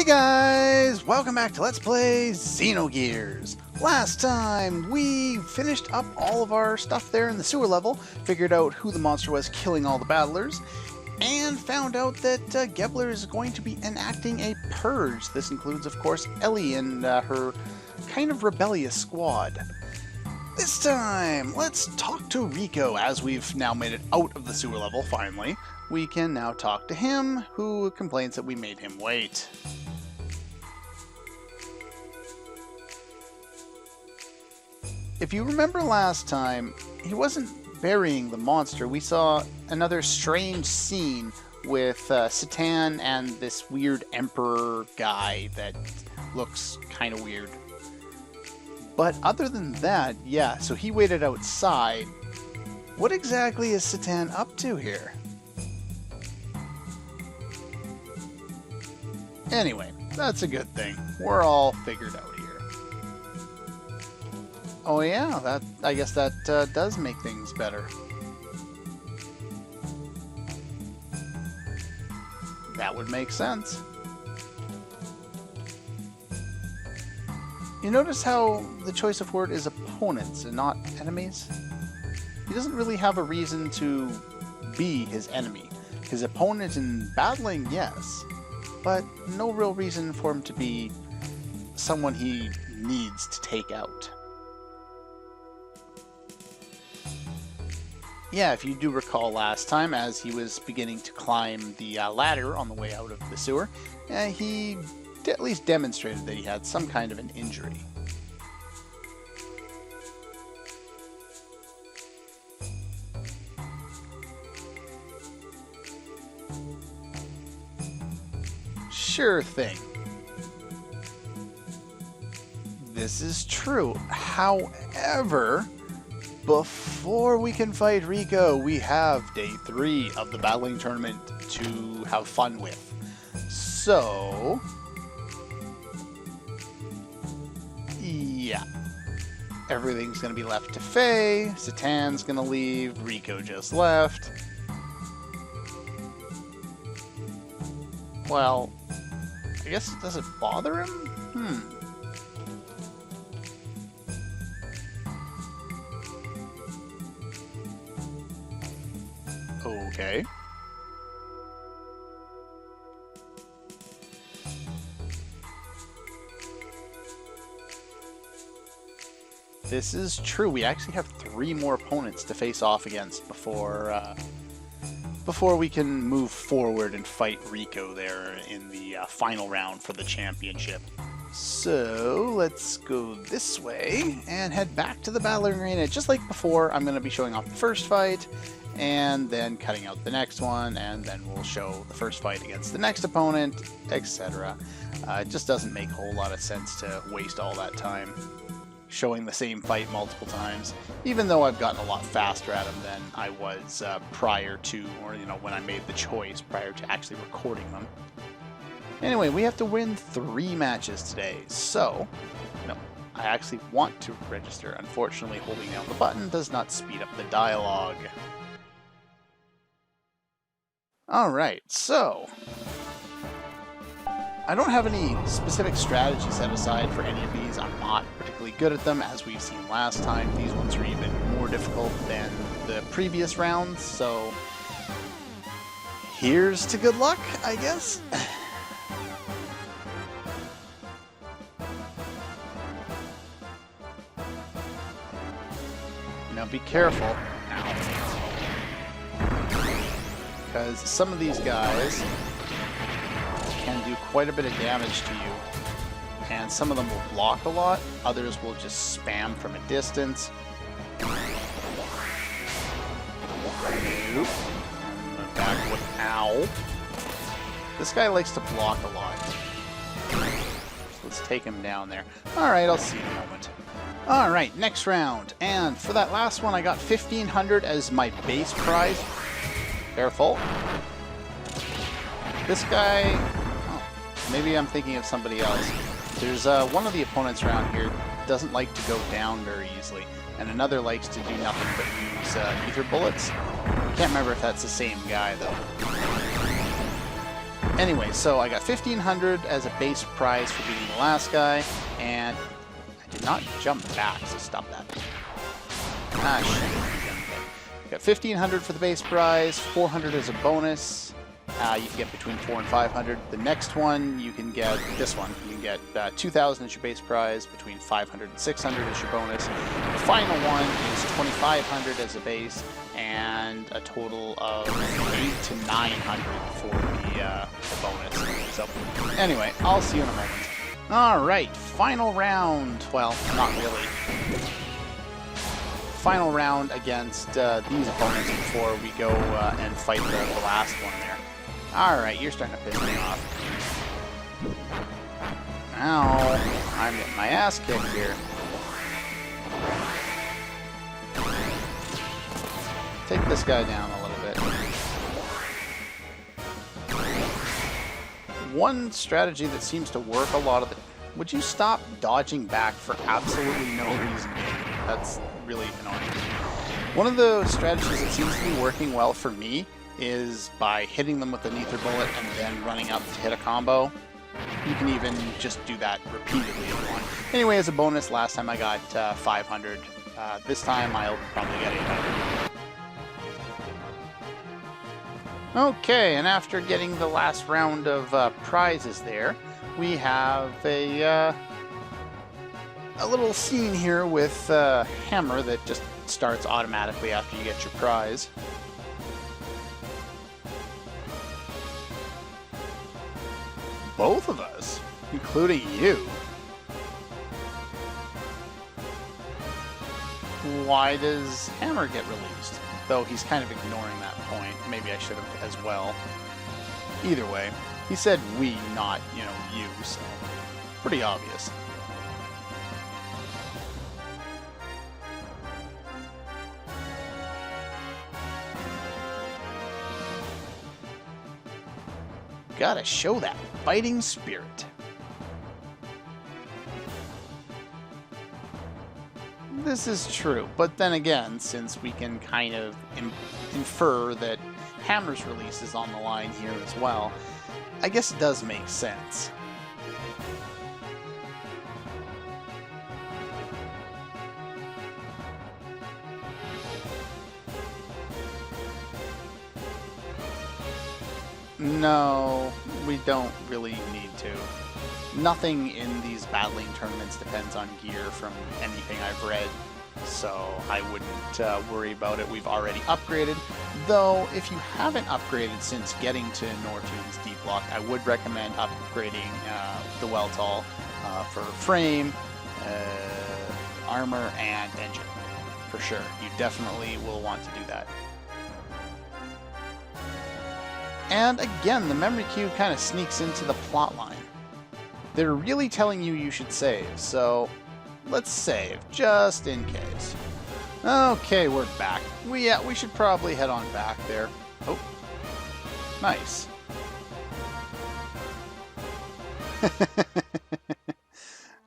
Guys, welcome back to Let's Play Xenogears. Last time we finished up all of our stuff there in the sewer level, figured out who the monster was killing all the battlers, and found out that Gebler is going to be enacting a purge. This includes, of course, Ellie and her kind of rebellious squad. This time, let's talk to Rico, as we've now made it out of the sewer level, finally. We can now talk to him, who complains that we made him wait. If you remember last time, he wasn't burying the monster. We saw another strange scene with Satan and this weird emperor guy that looks kind of weird. But other than that, yeah, so he waited outside. What exactly is Satan up to here? Anyway, that's a good thing. We're all figured out here. Oh yeah, I guess that does make things better. That would make sense. You notice how the choice of word is opponents and not enemies? He doesn't really have a reason to be his enemy. His opponent in battling, yes, but no real reason for him to be someone he needs to take out. Yeah, if you do recall last time, as he was beginning to climb the ladder on the way out of the sewer, he at least demonstrated that he had some kind of an injury. Sure thing. This is true. However, before we can fight Rico, we have day 3 of the battling tournament to have fun with. So, yeah. Everything's going to be left to Faye, Satan's going to leave, Rico just left. Well, I guess it doesn't bother him? Okay. This is true. We actually have 3 more opponents to face off against before we can move forward and fight Rico there in the final round for the championship. So let's go this way and head back to the battling arena. Just like before, I'm going to be showing off the first fight and then cutting out the next one, and then we'll show the first fight against the next opponent, etc. It just doesn't make a whole lot of sense to waste all that time showing the same fight multiple times, even though I've gotten a lot faster at them than I was prior to, or when I made the choice prior to actually recording them. Anyway, we have to win 3 matches today, so I actually want to register. Unfortunately, holding down the button does not speed up the dialogue. Alright, so I don't have any specific strategy set aside for any of these. I'm not particularly good at them, as we've seen last time. These ones are even more difficult than the previous rounds, so here's to good luck, I guess. Now be careful. Because some of these guys can do quite a bit of damage to you. And some of them will block a lot, others will just spam from a distance. Nope. And back with ow. This guy likes to block a lot. So let's take him down there. Alright, I'll see you in a moment. Alright, next round. And for that last one, I got 1,500 as my base prize. Careful. This guy... Oh, maybe I'm thinking of somebody else. There's one of the opponents around here doesn't like to go down very easily, and another likes to do nothing but use ether bullets. Can't remember if that's the same guy, though. Anyway, so I got 1,500 as a base prize for beating the last guy, and I did not jump back, so stop that. Ah, shit. Got 1,500 for the base prize, 400 as a bonus. You can get between 400 and 500. The next one, you can get this one. You can get 2,000 as your base prize, between 500 and 600 as your bonus. The final one is 2,500 as a base, and a total of 800 to 900 for the bonus. So, anyway, I'll see you in a moment. Alright, final round. Well, not really. Final round against these opponents before we go and fight the last one there. Alright, you're starting to piss me off. Ow, I'm getting my ass kicked here. Take this guy down a little bit. One strategy that seems to work a lot of the... Would you stop dodging back for absolutely no reason? That's really annoying. One of the strategies that seems to be working well for me is by hitting them with the Nether Bullet and then running up to hit a combo. You can even just do that repeatedly if you want. Anyway, as a bonus, last time I got 500. This time I'll probably get 800. Okay, and after getting the last round of prizes there, we have a little scene here with Hammer that just starts automatically after you get your prize. Both of us, including you. Why does Hammer get released? Though he's kind of ignoring that point. Maybe I should have as well. Either way, he said we, not, you so pretty obvious. Gotta show that fighting spirit. This is true, but then again, since we can kind of infer that Hammer's release is on the line here as well, I guess it does make sense. No, we don't really need to. Nothing in these battling tournaments depends on gear from anything I've read, so I wouldn't worry about it. We've already upgraded, though if you haven't upgraded since getting to Nortun's D block, I would recommend upgrading the Weltall for frame, armor, and engine. For sure, you definitely will want to do that. And again, the memory cube kind of sneaks into the plot line. They're really telling you should save, so let's save, just in case. Okay, we're back. We should probably head on back there. Oh, nice.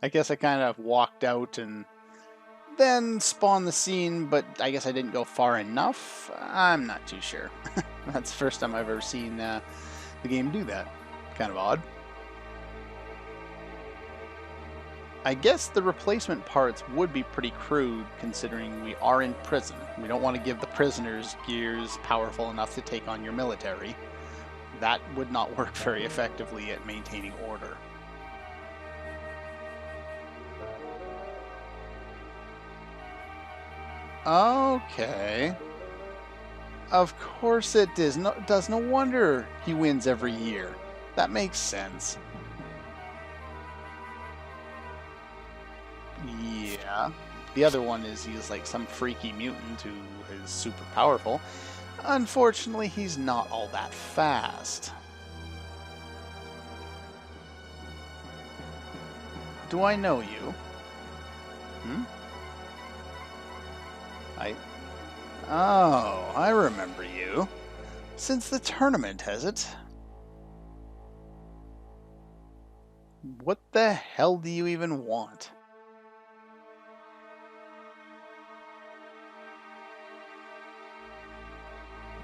I guess I kind of walked out and then spawned the scene, but I guess I didn't go far enough. I'm not too sure. That's the first time I've ever seen the game do that. Kind of odd. I guess the replacement parts would be pretty crude considering we are in prison. We don't want to give the prisoners gears powerful enough to take on your military. That would not work very effectively at maintaining order. Okay. Of course it does. No wonder he wins every year. That makes sense. Yeah. The other one is he's like some freaky mutant who is super powerful. Unfortunately, he's not all that fast. Do I know you? Oh, I remember you. Since the tournament, has it? What the hell do you even want?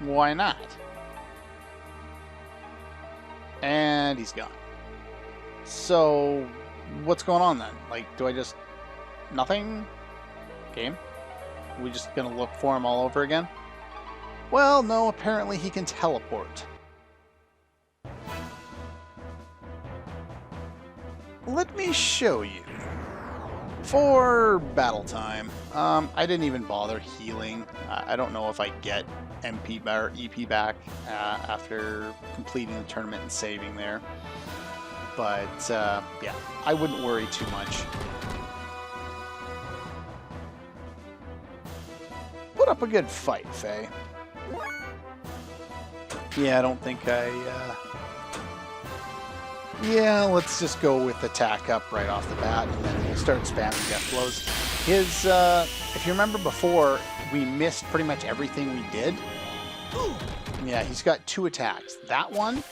Why not? And he's gone. So, what's going on then? Like, do I just... nothing? Game? Are we just gonna look for him all over again? Well, no, apparently he can teleport. Let me show you. For battle time, I didn't even bother healing. I don't know if I get MP or EP back after completing the tournament and saving there. But, yeah, I wouldn't worry too much. Put up a good fight, Faye. Yeah, I don't think yeah, let's just go with attack up right off the bat, and then we'll start spamming death blows. His, if you remember before, we missed pretty much everything we did. Yeah, he's got 2 attacks. That one,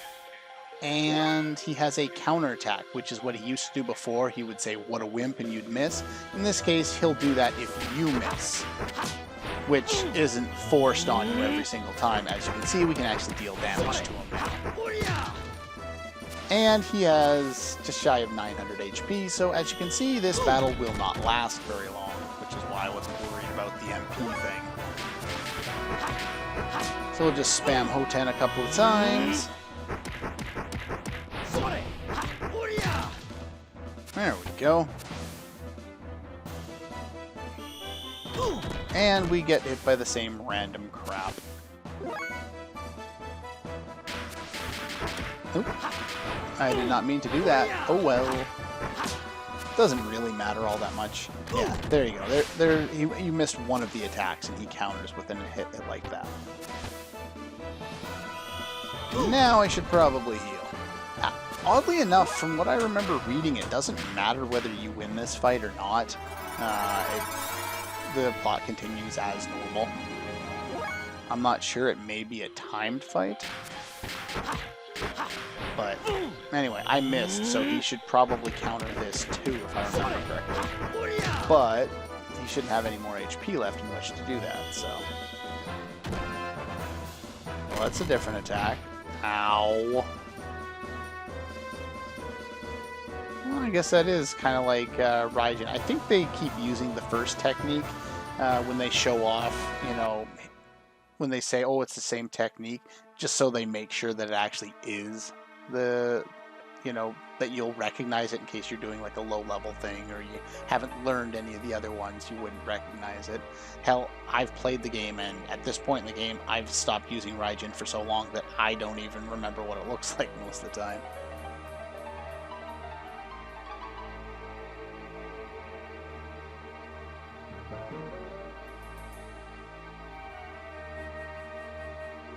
and he has a counter attack, which is what he used to do before. He would say, "What a wimp," and you'd miss. In this case, he'll do that if you miss, which isn't forced on you every single time. As you can see, we can actually deal damage to him now. And he has just shy of 900 HP, so as you can see, this battle will not last very long, which is why I wasn't worried about the MP thing. So we'll just spam Hoten a couple of times. There we go. And we get hit by the same random crap. Oop. I did not mean to do that. Oh well. Doesn't really matter all that much. Yeah, there you go. You missed one of the attacks and he counters with a hit like that. Now I should probably heal. Oddly enough, from what I remember reading, it doesn't matter whether you win this fight or not. The plot continues as normal. I'm not sure, it may be a timed fight. But anyway, I missed, so he should probably counter this too, if I remember correctly. But he shouldn't have any more HP left in which to do that, so... Well, that's a different attack. Ow. Well, I guess that is kind of like Raijin. I think they keep using the first technique when they show off, you know, when they say, oh, it's the same technique, just so they make sure that it actually is the, you know, that you'll recognize it in case you're doing like a low-level thing or you haven't learned any of the other ones, you wouldn't recognize it. Hell, I've played the game, and at this point in the game, I've stopped using Raijin for so long that I don't even remember what it looks like most of the time.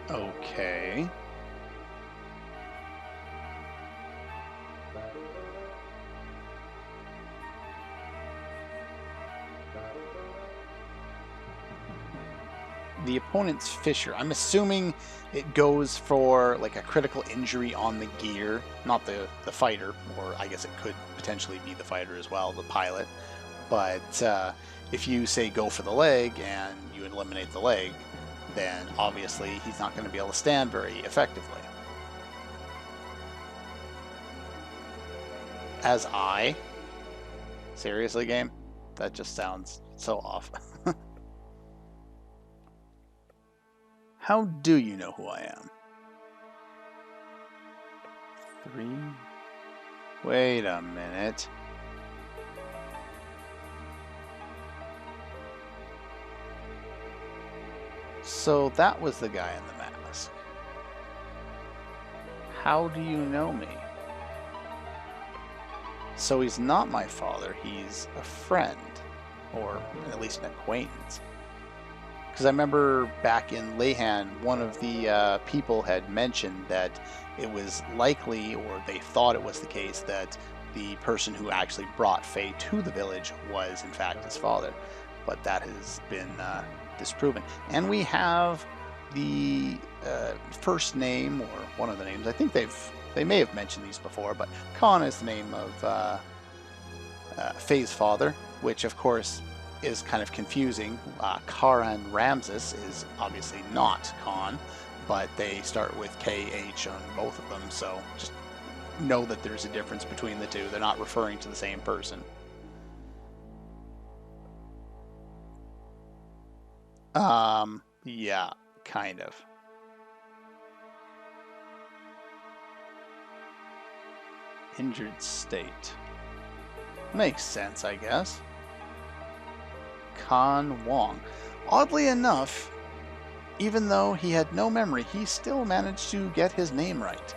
Okay. The opponent's Fisher. I'm assuming it goes for like a critical injury on the gear, not the fighter, or I guess it could potentially be the fighter as well, the pilot. But if you say go for the leg and you eliminate the leg, then obviously he's not going to be able to stand very effectively. As I? Seriously, game? That just sounds so off. How do you know who I am? 3? Wait a minute. So that was the guy in the mask. How do you know me? So he's not my father, he's a friend, or at least an acquaintance. Because I remember back in Leyhan, one of the people had mentioned that it was likely, or they thought it was the case, that the person who actually brought Faye to the village was in fact his father. But that has been disproven. And we have the first name, or one of the names. I think they may have mentioned these before, but Khan is the name of Faye's father, which of course is kind of confusing. Karan Ramses is obviously not Khan, but they start with KH on both of them, so just know that there's a difference between the two. They're not referring to the same person. Yeah, kind of. Injured state. Makes sense, I guess. Kan Wong. Oddly enough, even though he had no memory, he still managed to get his name right.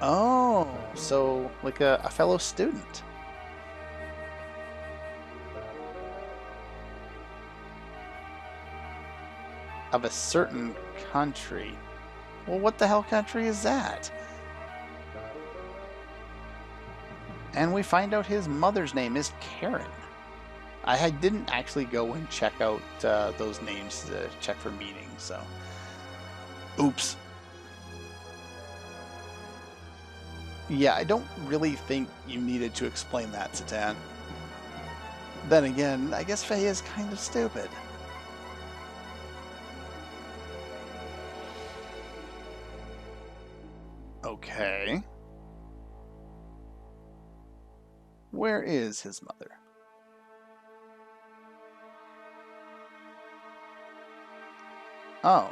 Oh, so like a fellow student. Of a certain country. Well, what the hell country is that? And we find out his mother's name is Karen. I didn't actually go and check out those names to check for meaning, so... Oops. Yeah, I don't really think you needed to explain that, Satan. Then again, I guess Faye is kind of stupid. Okay. Where is his mother? Oh,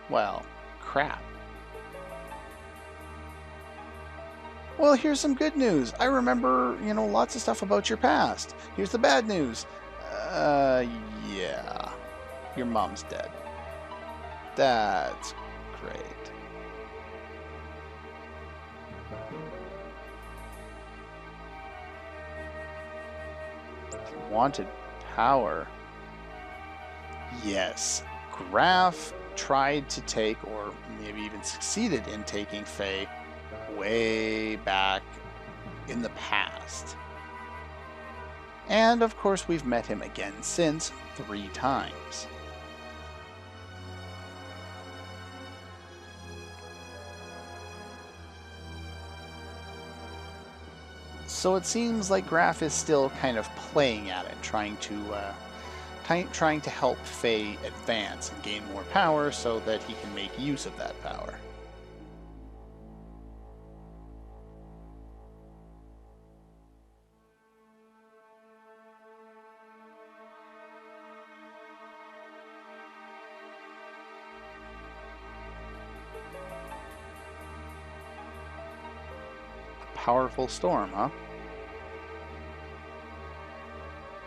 well, crap. Well, here's some good news. I remember, lots of stuff about your past. Here's the bad news. Yeah. Your mom's dead. That's great. Wanted power. Yes. Graf tried to take, or maybe even succeeded in taking Faye way back in the past. And of course we've met him again since 3 times. So it seems like Graf is still kind of playing at it, trying to help Faye advance and gain more power so that he can make use of that power. A powerful storm, huh?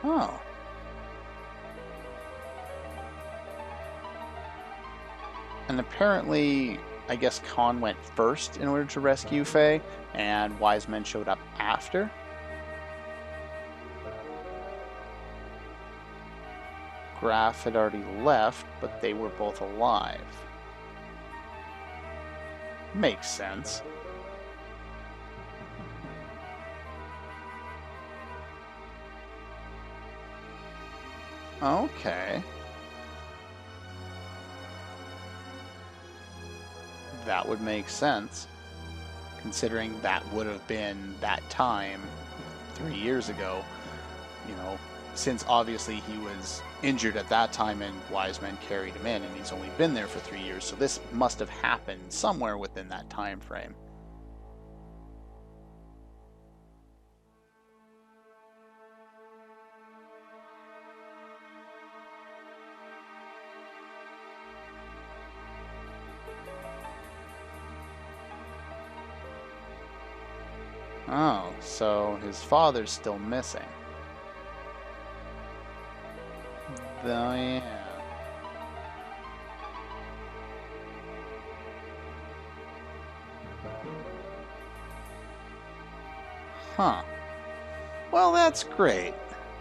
Oh. And apparently, I guess Khan went first in order to rescue Faye, and Wiseman showed up after. Graf had already left, but they were both alive. Makes sense. Okay. That would make sense, considering that would have been that time 3 years ago. Since obviously he was injured at that time and Wiseman carried him in, and he's only been there for 3 years, so this must have happened somewhere within that time frame. Oh, so his father's still missing. Oh, yeah. Huh. Well, that's great.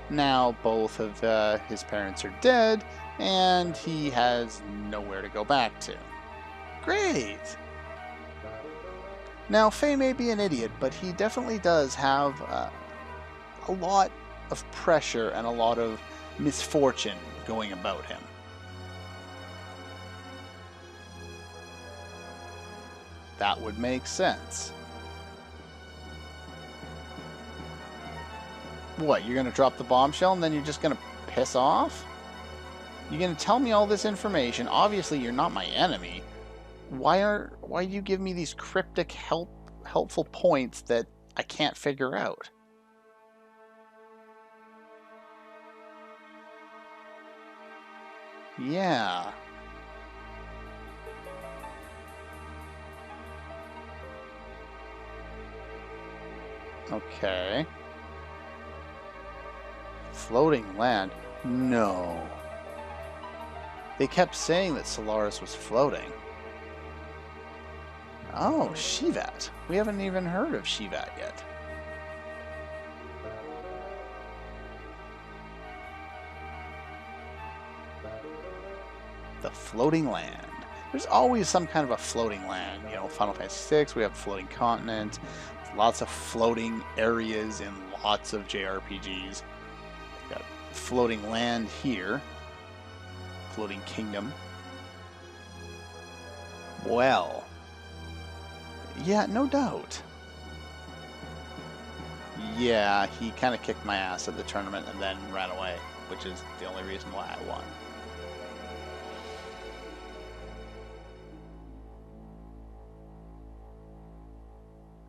Now both of his parents are dead, and he has nowhere to go back to. Great! Now, Faye may be an idiot, but he definitely does have a lot of pressure and a lot of misfortune going about him. That would make sense. What, you're going to drop the bombshell and then you're just going to piss off? You're gonna tell me all this information. Obviously, you're not my enemy. Why do you give me these cryptic helpful points that I can't figure out? Yeah. Okay. Floating land? No. They kept saying that Solaris was floating. Oh, Shivat. We haven't even heard of Shivat yet. The floating land. There's always some kind of a floating land. You know, Final Fantasy VI, we have a floating continent. Lots of floating areas in lots of JRPGs. We've got floating land here. Floating kingdom. Well. Yeah, no doubt. Yeah, he kind of kicked my ass at the tournament and then ran away, which is the only reason why I won.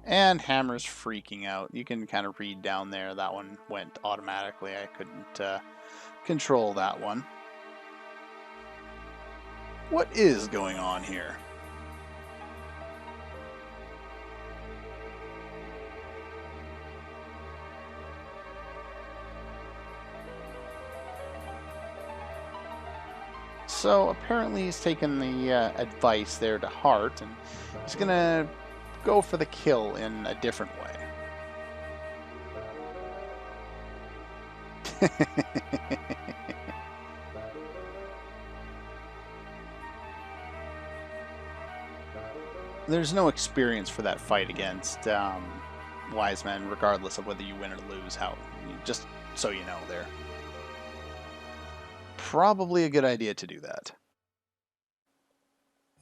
And Hammer's freaking out. You can kind of read down there. That one went automatically. I couldn't control that one. What is going on here? So apparently he's taken the advice there to heart, and he's gonna go for the kill in a different way. There's no experience for that fight against Wiseman, regardless of whether you win or lose. Just so you know there. Probably a good idea to do that.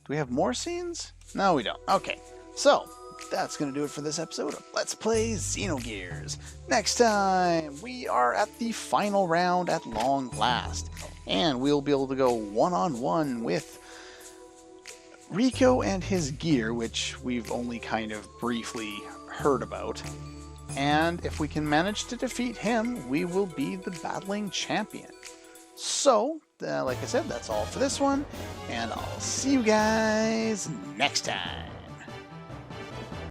Do we have more scenes? No, we don't. Okay, so that's going to do it for this episode of Let's Play Xenogears. Next time, we are at the final round at long last, and we'll be able to go one-on-one with Rico and his gear, which we've only kind of briefly heard about. And if we can manage to defeat him, we will be the battling champion. So, like I said, that's all for this one, and I'll see you guys next time.